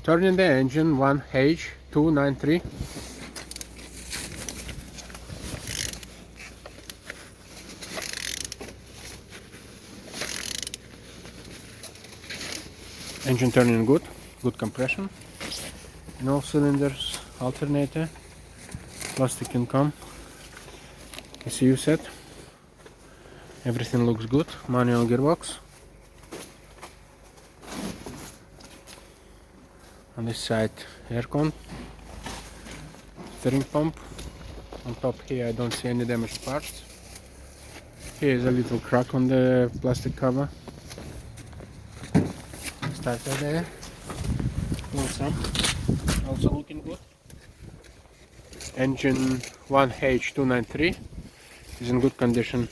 Turning the engine 1H293. Engine turning good, good compression in all cylinders, alternator, plastic income, ECU set, everything looks good, manual gearbox. On this side aircon, steering pump. On top here I don't see any damaged parts. Here is a little crack on the plastic cover. Starter there, some, also looking good. Engine 1H293 is in good condition.